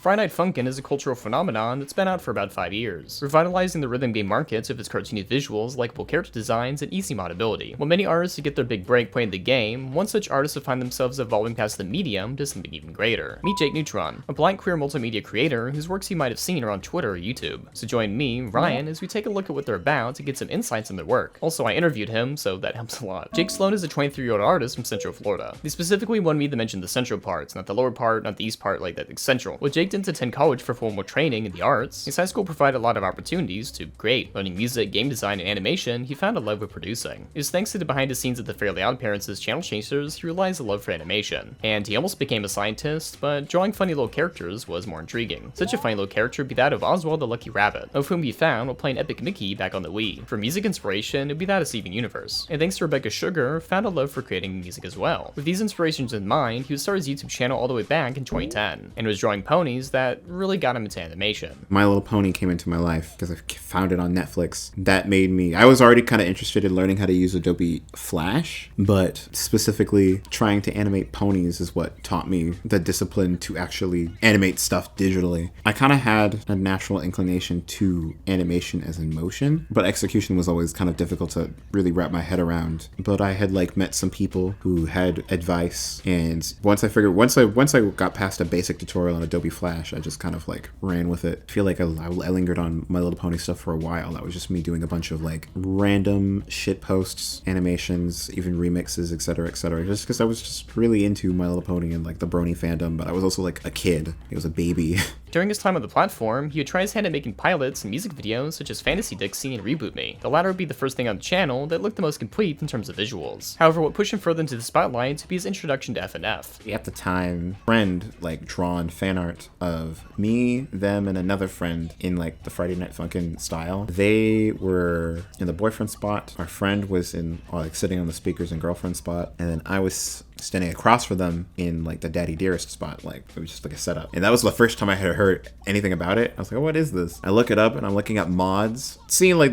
Friday Night Funkin' is a cultural phenomenon that's been out for about 5 years, revitalizing the rhythm game markets with its cartoony visuals, likable character designs, and easy modability. While many artists get their big break playing the game, one such artist would find themselves evolving past the medium to something even greater. Meet Jakeneutron, a blind queer multimedia creator whose works you might have seen around Twitter or YouTube. So join me, Ryan, as we take a look at what they're about to get some insights on their work. Also, I interviewed him, so that helps a lot. Jake Sloan is a 23-year-old artist from Central Florida. They specifically wanted me to mention the central parts, not the lower part, not the east part, like that, central. Well, Jake didn't attend college for formal training in the arts. His high school provided a lot of opportunities to create. Learning music, game design, and animation, he found a love with producing. It was thanks to the behind the scenes of the Fairly Odd Parents' Channel Chasers he realized a love for animation. And he almost became a scientist, but drawing funny little characters was more intriguing. Such a funny little character would be that of Oswald the Lucky Rabbit, of whom he found while playing Epic Mickey back on the Wii. For music inspiration, it would be that of Steven Universe. And thanks to Rebecca Sugar, found a love for creating music as well. With these inspirations in mind, he would start his YouTube channel all the way back in 2010, and was drawing ponies that really got him into animation. My Little Pony came into my life because I found it on Netflix. That made me, I was already kind of interested in learning how to use Adobe Flash, but specifically trying to animate ponies is what taught me the discipline to actually animate stuff digitally. I kind of had a natural inclination to animation as in motion, but execution was always kind of difficult to really wrap my head around. But I had met some people who had advice, and once I got past a basic tutorial on Adobe Flash, I just kind of ran with it. I feel like I lingered on My Little Pony stuff for a while. That was just me doing a bunch of random shit posts, animations, even remixes, etc., just because I was just really into My Little Pony and the brony fandom, but I was also a kid. It was a baby. During his time on the platform, he would try his hand at making pilots and music videos such as Fantasy Dixie and Reboot Me. The latter would be the first thing on the channel that looked the most complete in terms of visuals. However, what pushed him further into the spotlight would be his introduction to FNF. At the time, friend drawn fan art of me, them, and another friend in the Friday Night Funkin' style. They were in the boyfriend spot. Our friend was in sitting on the speakers in girlfriend spot, and then I was standing across from them in the Daddy Dearest spot. It was just a setup. And that was the first time I had heard anything about it. I was like, oh, what is this? I look it up and I'm looking at mods, seeing I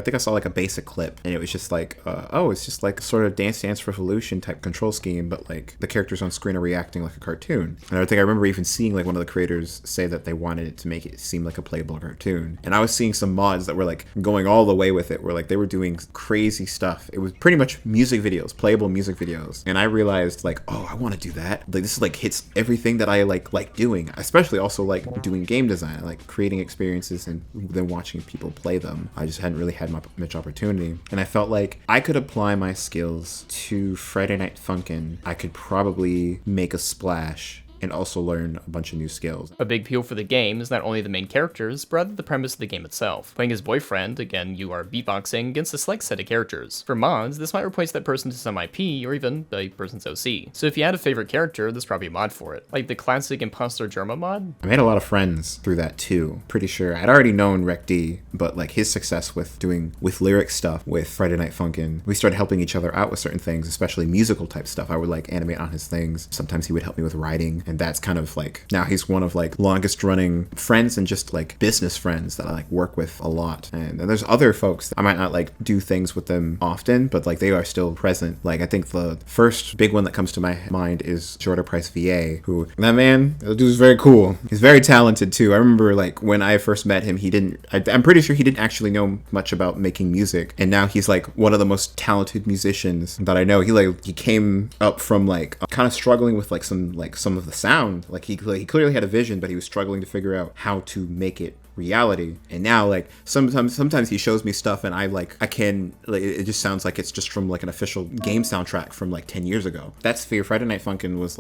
think I saw a basic clip, and it was just oh, it's just sort of Dance Dance Revolution type control scheme, but the characters on screen are reacting like a cartoon. And I think I remember even seeing one of the creators say that they wanted it to make it seem like a playable cartoon. And I was seeing some mods that were going all the way with it, where they were doing crazy stuff. It was pretty much music videos, playable music videos. And I realized oh, I want to do that. This hits everything that I like doing, especially also doing game design. I like creating experiences and then watching people play them. I just hadn't really had much opportunity, and I felt like I could apply my skills to Friday Night Funkin'. I could probably make a splash and also learn a bunch of new skills. A big appeal for the game is not only the main characters, but rather the premise of the game itself. Playing his boyfriend, again, you are beatboxing against a select set of characters. For mods, this might replace that person to some IP, or even a person's OC. So if you had a favorite character, there's probably a mod for it. Like the classic Imposter Germa mod? I made a lot of friends through that too. Pretty sure I'd already known Rec D, but his success with lyric stuff with Friday Night Funkin', we started helping each other out with certain things, especially musical type stuff. I would animate on his things. Sometimes he would help me with writing. And that's kind of now he's one of longest running friends and just business friends that I work with a lot. And there's other folks that I might not do things with them often, but they are still present. I think the first big one that comes to my mind is Jordan Price VA, who, that dude's very cool. He's very talented too. I remember when I first met him, I'm pretty sure he didn't actually know much about making music, and now he's one of the most talented musicians that I know. He came up from kind of struggling with some of the sound. He clearly had a vision, but he was struggling to figure out how to make it reality. And now sometimes he shows me stuff and it just sounds like it's just from an official game soundtrack from 10 years ago. That's Fear. Friday Night Funkin' was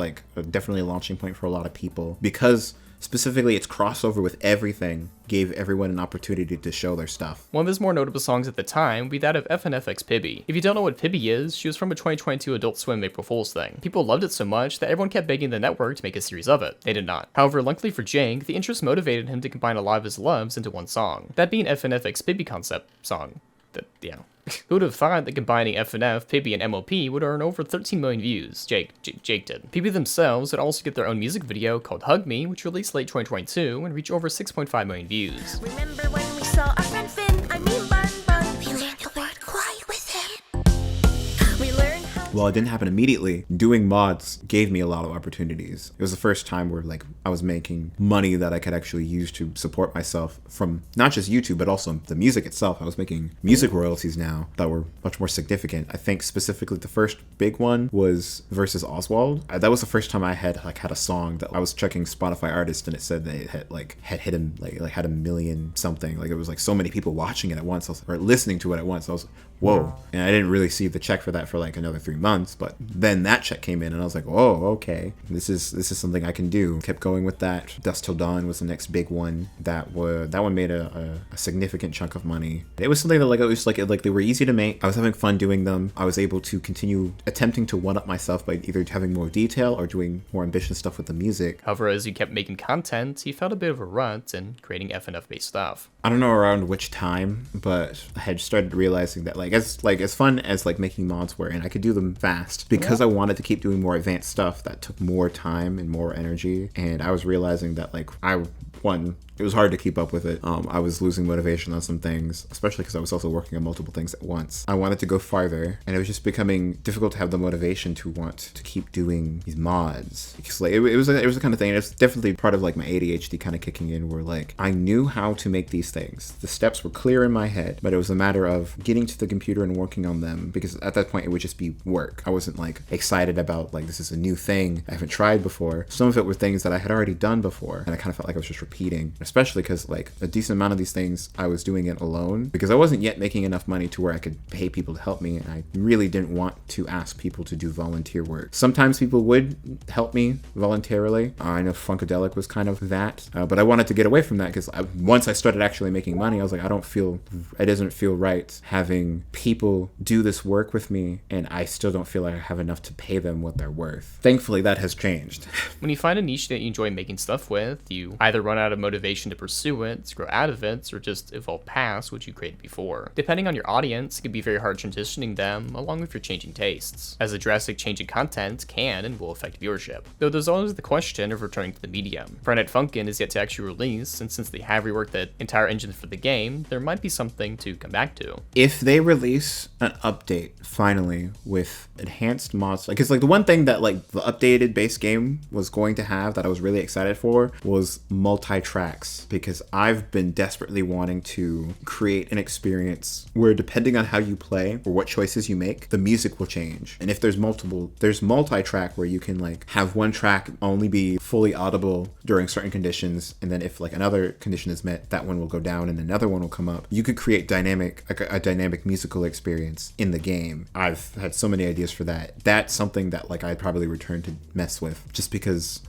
definitely a launching point for a lot of people, because specifically its crossover with everything gave everyone an opportunity to show their stuff. One of his more notable songs at the time would be that of FNF X Pibby. If you don't know what Pibby is, she was from a 2022 Adult Swim April Fool's thing. People loved it so much that everyone kept begging the network to make a series of it. They did not. However, luckily for Jake, the interest motivated him to combine a lot of his loves into one song. That being FNF X Pibby concept song. Who would have thought that combining FNF, Pibby, and MOP would earn over 13 million views? Jake did. Pibby themselves would also get their own music video called Hug Me, which released late 2022 and reached over 6.5 million views. Remember when we saw our friend Finn, Bun Bun, we learned the word quiet with him. We learned how while it didn't happen immediately, doing mods gave me a lot of opportunities. It was the first time where like I was making money that I could actually use to support myself from not just YouTube, but also the music itself. I was making music royalties now that were much more significant. I think specifically the first big one was Versus Oswald. That was the first time I had a song that I was checking Spotify artists and it said that it had hit him like had a million something. Like it was like so many people watching it at once or listening to it at once. I was whoa. And I didn't really see the check for that for like another 3 months, but then that check came in and I was like, oh, okay, this is something I can do. Kept going with that. Dusk Till Dawn was the next big one. That one made a significant chunk of money. It was something that like they were easy to make. I was having fun doing them. I was able to continue attempting to one up myself by either having more detail or doing more ambitious stuff with the music. However, as you kept making content, you felt a bit of a rut in creating FNF based stuff. I don't know around which time, but I had started realizing that as fun as like making mods were, and I could do them fast because I wanted to keep doing more advanced stuff that took more time and more energy. And I was realizing that it was hard to keep up with it. I was losing motivation on some things, especially because I was also working on multiple things at once. I wanted to go farther, and it was just becoming difficult to have the motivation to want to keep doing these mods. Because like it was the kind of thing. It's definitely part of like my ADHD kind of kicking in, where like I knew how to make these things. The steps were clear in my head, but it was a matter of getting to the computer and working on them. Because at that point, it would just be work. I wasn't like excited about like this is a new thing I haven't tried before. Some of it were things that I had already done before, and I kind of felt like I was just repeating. Especially because like a decent amount of these things I was doing it alone because I wasn't yet making enough money to where I could pay people to help me, and I really didn't want to ask people to do volunteer work. Sometimes people would help me voluntarily. I know Funkadelic was kind of that, but I wanted to get away from that because once I started actually making money, I was like, it doesn't feel right having people do this work with me and I still don't feel like I have enough to pay them what they're worth. Thankfully, that has changed. When you find a niche that you enjoy making stuff with, you either run out of motivation to pursue it, grow out of it, or just evolve past what you created before. Depending on your audience, it can be very hard transitioning them along with your changing tastes, as a drastic change in content can and will affect viewership. Though there's always the question of returning to the medium. Night Funkin is yet to actually release, and since they have reworked the entire engine for the game, there might be something to come back to. If they release an update finally with enhanced mods, because like the one thing that like the updated base game was going to have that I was really excited for was multi-tracks, because I've been desperately wanting to create an experience where depending on how you play or what choices you make, the music will change. And if there's multi-track where you can like have one track only be fully audible during certain conditions, and then if like another condition is met, that one will go down and another one will come up. You could create a dynamic musical experience in the game. I've had so many ideas for that. That's something that like I'd probably return to mess with, just because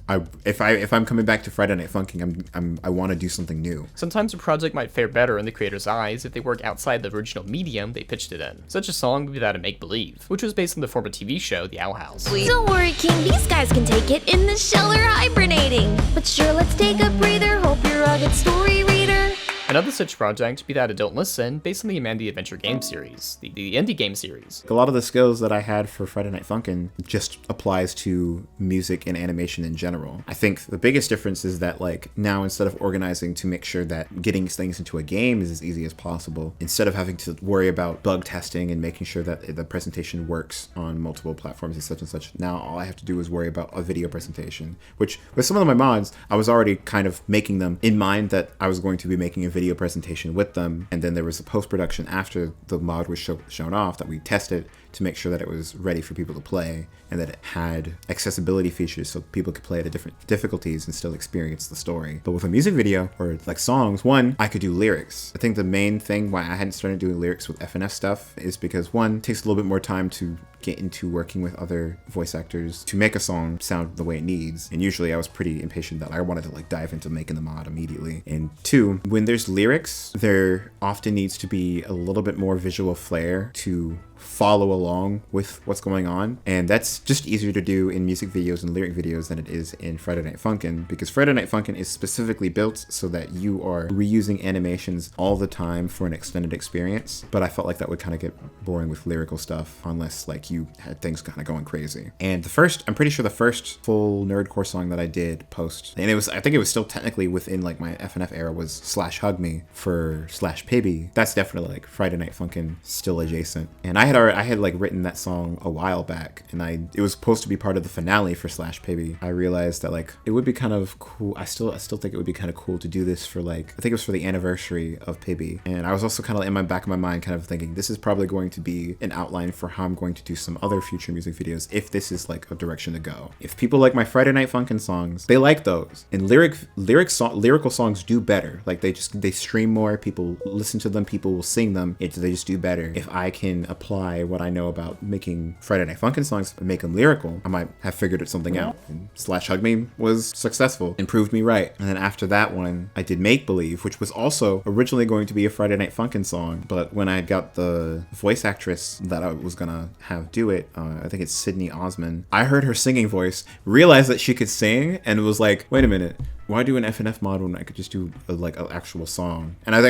if I'm coming back to Friday Night Funkin', I want to do something new. Sometimes a project might fare better in the creator's eyes if they work outside the original medium they pitched it in. Such a song would be that of Make Believe, which was based on the former TV show The Owl House. Don't worry, King, these guys can take it. In the shell or hibernating. But sure, let's take a breather. Hope you're a good story reader. Another such project would be that of Don't Listen, based on the Amanda Adventure game series, the indie game series. A lot of the skills that I had for Friday Night Funkin' just applies to music and animation in general. I think the biggest difference is that like now, instead of organizing to make sure that getting things into a game is as easy as possible, instead of having to worry about bug testing and making sure that the presentation works on multiple platforms and such, now all I have to do is worry about a video presentation, which with some of my mods, I was already kind of making them in mind that I was going to be making a video presentation with them, and then there was a post-production after the mod was shown off that we tested to make sure that it was ready for people to play and that it had accessibility features so people could play it at different difficulties and still experience the story. But with a music video or like songs, one, I could do lyrics. I think the main thing why I hadn't started doing lyrics with FNF stuff is because one, it takes a little bit more time to get into working with other voice actors to make a song sound the way it needs. And usually I was pretty impatient that I wanted to like dive into making the mod immediately. And two, when there's lyrics, there often needs to be a little bit more visual flair to follow along with what's going on, and that's just easier to do in music videos and lyric videos than it is in Friday Night Funkin', because Friday Night Funkin' is specifically built so that you are reusing animations all the time for an extended experience. But I felt like that would kind of get boring with lyrical stuff unless like you had things kind of going crazy. And I'm pretty sure the first full nerdcore song that I did post, and I think it was still technically within like my FNF era, was Slash Hug Me for Slash Pibby. That's definitely like Friday Night Funkin' still adjacent. And I I had like written that song a while back, and it was supposed to be part of the finale for Slash Pibby. I realized that like it would be kind of cool. I still think it would be kind of cool to do this for like, I think it was for the anniversary of Pibby. And I was also kind of in my back of my mind kind of thinking this is probably going to be an outline for how I'm going to do some other future music videos if this is like a direction to go. If people like my Friday Night Funkin' songs, they like those. And lyrical songs do better. Like they stream more, people listen to them, people will sing them. They just do better. If I can apply what I know about making Friday Night Funkin' songs and make them lyrical, I might have figured something out. And Slash Hug Me was successful and proved me right. And then after that one, I did Make Believe, which was also originally going to be a Friday Night Funkin' song. But when I got the voice actress that I was gonna have do it, I think it's Sydney Osman, I heard her singing voice, realized that she could sing, and was like, wait a minute, why do an FNF mod when I could just do an actual song? And I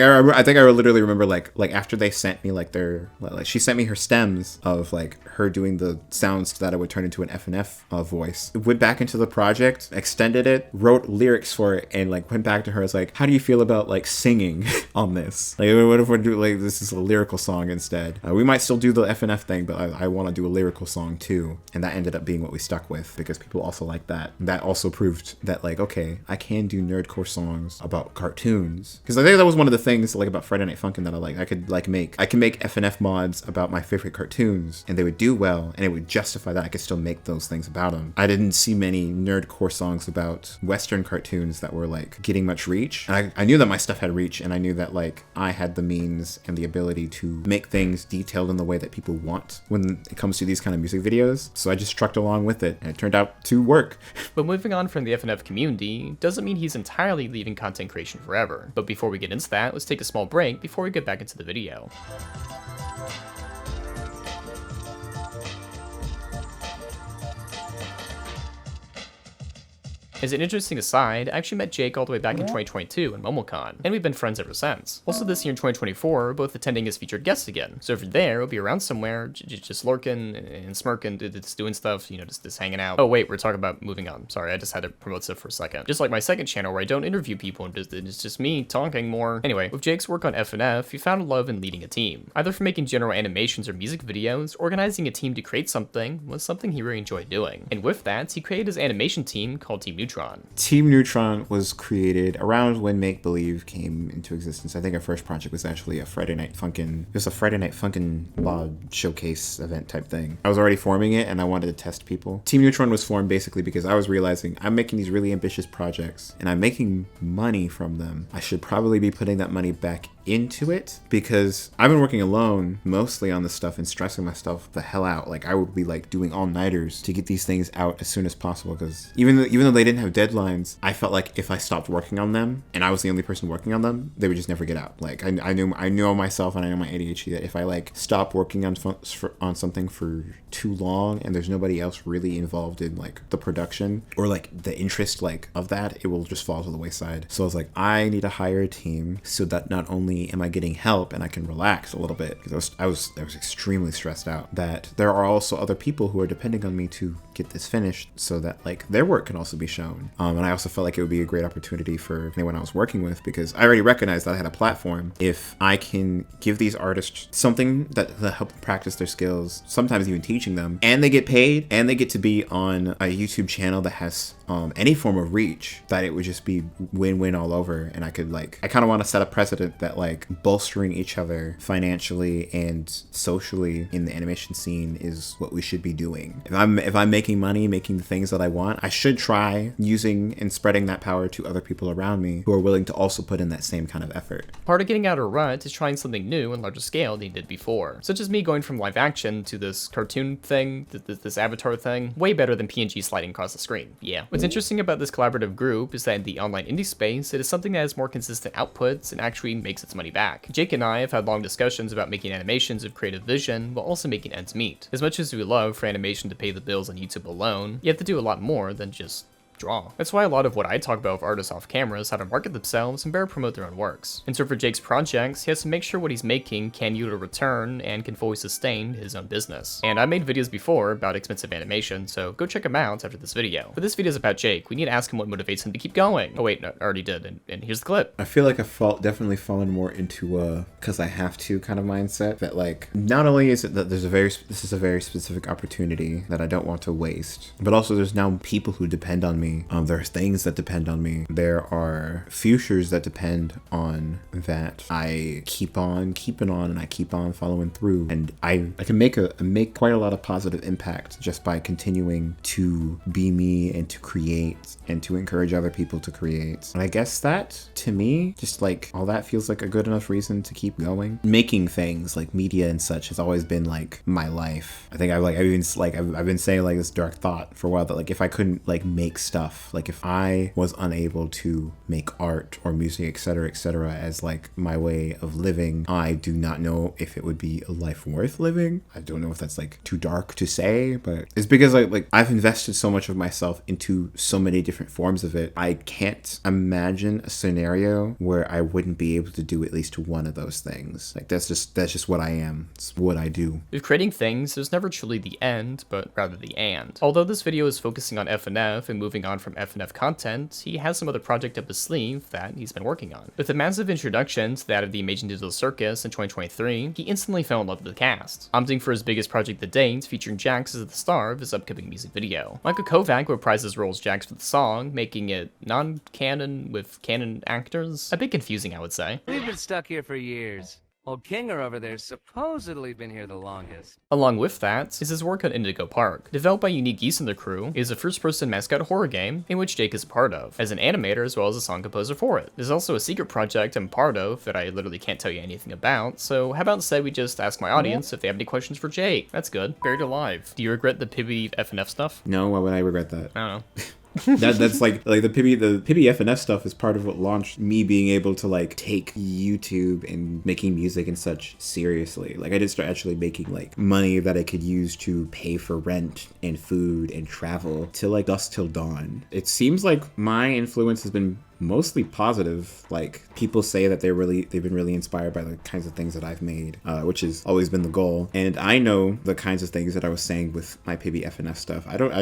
think I literally remember like after they sent me like she sent me her stems of like her doing the sounds that I would turn into an FNF voice. Went back into the project, extended it, wrote lyrics for it, and like went back to her. I was like, how do you feel about like singing on this? Like, what if we do like this is a lyrical song instead? We might still do the FNF thing, but I want to do a lyrical song too. And that ended up being what we stuck with because people also like that. That also proved that like, okay, I can do nerdcore songs about cartoons, because I think that was one of the things like about Friday Night Funkin' that I can make FNF mods about my favorite cartoons, and they would do well, and it would justify that I could still make those things about them. I didn't see many nerdcore songs about Western cartoons that were like getting much reach. And I knew that my stuff had reach, and I knew that like I had the means and the ability to make things detailed in the way that people want when it comes to these kind of music videos. So I just trucked along with it, and it turned out to work. But moving on from the FNF community doesn't mean he's entirely leaving content creation forever. But before we get into that, let's take a small break before we get back into the video. As an interesting aside, I actually met Jake all the way back in 2022 in MomoCon, and we've been friends ever since. Also this year in 2024, we're both attending as featured guests again. So if you're there, we'll be around somewhere, just lurking and smirking, just doing stuff, you know, just hanging out. Oh wait, we're talking about moving on. Sorry, I just had to promote stuff for a second. Just like my second channel where I don't interview people and it's just me talking more. Anyway, with Jake's work on FNF, he found a love in leading a team. Either for making general animations or music videos, organizing a team to create something was something he really enjoyed doing. And with that, he created his animation team called Team Neutron. Team Neutron was created around when Make Believe came into existence. I think our first project was actually a Friday Night Funkin'. It was a Friday Night Funkin' mod showcase event type thing. I was already forming it and I wanted to test people. Team Neutron was formed basically because I was realizing I'm making these really ambitious projects and I'm making money from them. I should probably be putting that money back into it because I've been working alone mostly on this stuff and stressing myself the hell out. Like I would be like doing all-nighters to get these things out as soon as possible because even though they didn't have deadlines, I felt like if I stopped working on them and I was the only person working on them, they would just never get out. Like I knew myself and I know my ADHD that if I like stop working on something for too long and there's nobody else really involved in like the production or like the interest like of that, it will just fall to the wayside. So I was like, I need to hire a team so that not only am I getting help and I can relax a little bit because I was extremely stressed out, that there are also other people who are depending on me to get this finished so that like their work can also be shown. And I also felt like it would be a great opportunity for anyone I was working with because I already recognized that I had a platform. If I can give these artists something that help them practice their skills, sometimes even teaching them, and they get paid and they get to be on a YouTube channel that has any form of reach, that it would just be win-win all over. And I could like, I kind of want to set a precedent that like bolstering each other financially and socially in the animation scene is what we should be doing. If I'm making money, making the things that I want, I should try using and spreading that power to other people around me who are willing to also put in that same kind of effort. Part of getting out of a rut is trying something new and larger scale than you did before, such as me going from live action to this cartoon thing, this avatar thing, way better than PNG sliding across the screen. Yeah. What's interesting about this collaborative group is that in the online indie space, it is something that has more consistent outputs and actually makes its money back. Jake and I have had long discussions about making animations of creative vision while also making ends meet. As much as we love for animation to pay the bills on YouTube alone, you have to do a lot more than just draw. That's why a lot of what I talk about with artists off camera is how to market themselves and better promote their own works. And so for Jake's projects, he has to make sure what he's making can yield a return and can fully sustain his own business. And I made videos before about expensive animation, so go check them out after this video. But this video is about Jake. We need to ask him what motivates him to keep going. Oh wait, no, I already did, and here's the clip. I feel like I've definitely fallen more into cause I have to kind of mindset that like, not only is it that this is a very specific opportunity that I don't want to waste, but also there's now people who depend on me. There's things that depend on me. There are futures that depend on that I keep on keeping on and I keep on following through. And I can make quite a lot of positive impact just by continuing to be me and to create and to encourage other people to create. And I guess that to me, just like all that feels like a good enough reason to keep going. Making things like media and such has always been like my life. I think I've been saying like this dark thought for a while that like if I couldn't like make stuff, like if I was unable to make art or music, etc., as like my way of living, I do not know if it would be a life worth living. I don't know if that's like too dark to say, but it's because like I've invested so much of myself into so many different forms of it. I can't imagine a scenario where I wouldn't be able to do at least one of those things. Like that's just what I am. It's what I do. With creating things, there's never truly the end, but rather the and. Although this video is focusing on FNF and moving on from FNF content, he has some other project up his sleeve that he's been working on. With a massive introduction to that of the Amazing Digital Circus in 2023, he instantly fell in love with the cast, opting for his biggest project to date, featuring Jax as the star of his upcoming music video. Michael Kovac reprised his role as Jax for the song, making it non-canon with canon actors. A bit confusing, I would say. We've been stuck here for years. Old Kinger over there's supposedly been here the longest. Along with that is his work on Indigo Park. Developed by Unique Geese and their crew, it is a first-person mascot horror game in which Jake is a part of, as an animator as well as a song composer for it. There's also a secret project I'm part of that I literally can't tell you anything about, so how about instead we just ask my audience if they have any questions for Jake? That's good. Buried alive. Do you regret the Pibby FNF stuff? No, why would I regret that? I don't know. That's like the Pibby FNF stuff is part of what launched me being able to like take YouTube and making music and such seriously. Like I did start actually making like money that I could use to pay for rent and food and travel till like dusk till dawn. It seems like my influence has been mostly positive. Like people say that they've been really inspired by the kinds of things that I've made, which has always been the goal. And I know the kinds of things that I was saying with my Pibby FNF stuff. I don't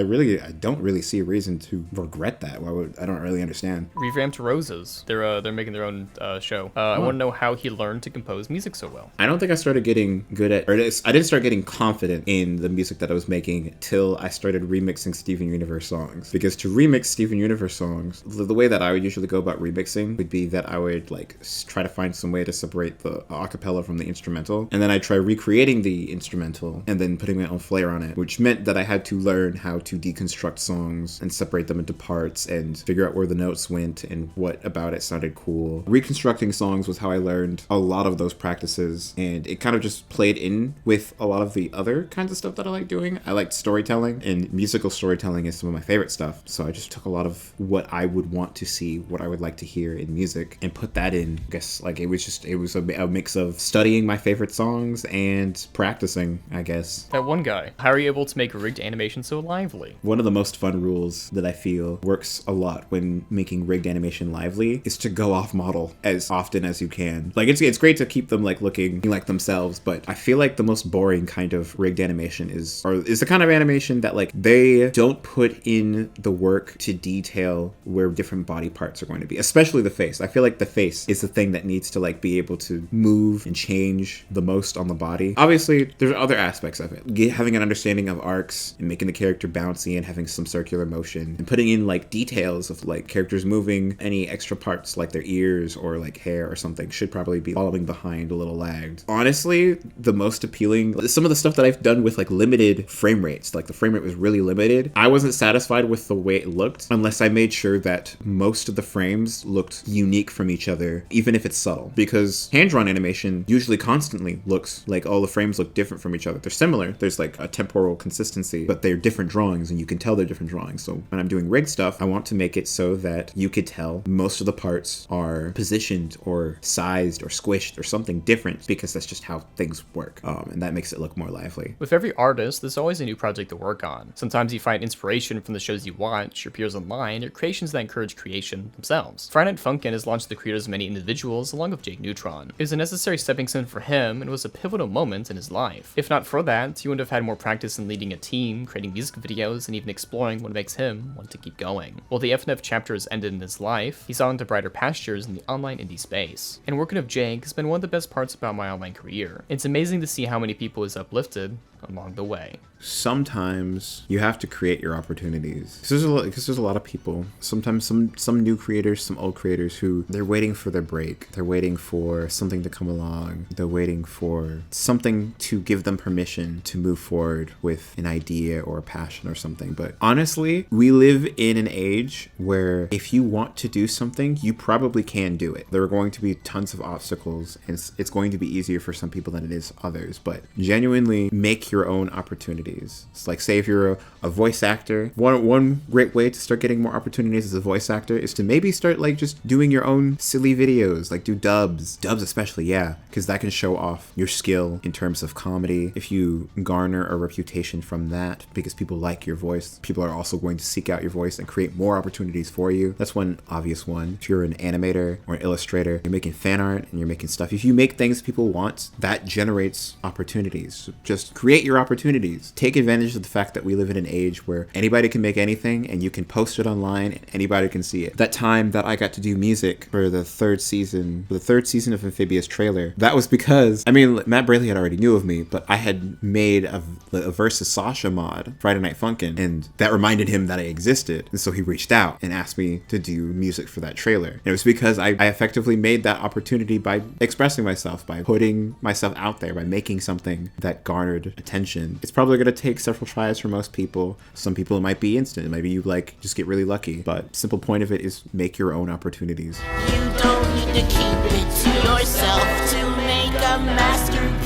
really see a reason to regret that. I don't really understand. Revamped Roses. They're making their own show. I want to know how he learned to compose music so well. I don't think I started getting good at, or I didn't start getting confident in the music that I was making till I started remixing Steven Universe songs. Because to remix Steven Universe songs, the way that I would usually go about remixing would be that I would like try to find some way to separate the acapella from the instrumental, and then I try recreating the instrumental and then putting my own flair on it, which meant that I had to learn how to deconstruct songs and separate them into parts and figure out where the notes went and what about it sounded cool. Reconstructing songs was how I learned a lot of those practices, and it kind of just played in with a lot of the other kinds of stuff that I like doing. I liked storytelling, and musical storytelling is some of my favorite stuff, so I just took a lot of what I would want to see, what I would like to hear in music, and put that in. I guess like it was a mix of studying my favorite songs and practicing, I guess. That one guy, how are you able to make rigged animation so lively? One of the most fun rules that I feel works a lot when making rigged animation lively is to go off model as often as you can. Like it's great to keep them like looking like themselves, but I feel like the most boring kind of rigged animation is the kind of animation that like they don't put in the work to detail where different body parts are going to be, especially the face. I feel like the face is the thing that needs to like be able to move and change the most on the body. Obviously there's other aspects of it, having an understanding of arcs and making the character bouncy and having some circular motion and putting in like details of like characters moving. Any extra parts like their ears or like hair or something should probably be following behind, a little lagged. Honestly, the most appealing, some of the stuff that I've done with like limited frame rates, like the frame rate was really limited. I wasn't satisfied with the way it looked unless I made sure that most of the frames looked unique from each other, even if it's subtle. Because hand-drawn animation usually constantly looks like all the frames look different from each other. They're similar, there's like a temporal consistency, but they're different drawings and you can tell they're different drawings. So when I'm doing rig stuff, I want to make it so that you could tell most of the parts are positioned or sized or squished or something different, because that's just how things work. And that makes it look more lively. With every artist, there's always a new project to work on. Sometimes you find inspiration from the shows you watch, your peers online, or creations that encourage creation themselves. Night Funkin has launched the creators of many individuals along with Jakeneutron. It was a necessary stepping stone for him and was a pivotal moment in his life. If not for that, he would have had more practice in leading a team, creating music videos, and even exploring what makes him want to keep going. While the FNF chapters ended in his life, he saw into brighter pastures in the online indie space. And working with Jake has been one of the best parts about my online career. It's amazing to see how many people he's uplifted along the way. Sometimes you have to create your opportunities, because there's a lot of people, sometimes some new creators, some old creators, who they're waiting for their break, they're waiting for something to come along, they're waiting for something to give them permission to move forward with an idea or a passion or something. But honestly, we live in an age where if you want to do something, you probably can do it. There are going to be tons of obstacles, and it's going to be easier for some people than it is others, but genuinely make your own opportunities. It's like, say if you're a voice actor, one great way to start getting more opportunities as a voice actor is to maybe start like just doing your own silly videos, like do dubs especially, yeah, because that can show off your skill in terms of comedy. If you garner a reputation from that because people like your voice, people are also going to seek out your voice and create more opportunities for you. That's one obvious one. If you're an animator or an illustrator, you're making fan art and you're making stuff, if you make things people want, that generates opportunities. So just create your opportunities. Take advantage of the fact that we live in an age where anybody can make anything and you can post it online and anybody can see it. That time that I got to do music for the third season of Amphibious trailer, that was because, I mean, Matt Braley had already knew of me, but I had made a Versus Sasha mod, Friday Night Funkin', and that reminded him that I existed. And so he reached out and asked me to do music for that trailer. And it was because I effectively made that opportunity by expressing myself, by putting myself out there, by making something that garnered attention. It's probably going to take several tries for most people. Some people it might be instant. It might be you like just get really lucky. But simple point of it is make your own opportunities. You don't need to keep it to yourself to make a masterpiece.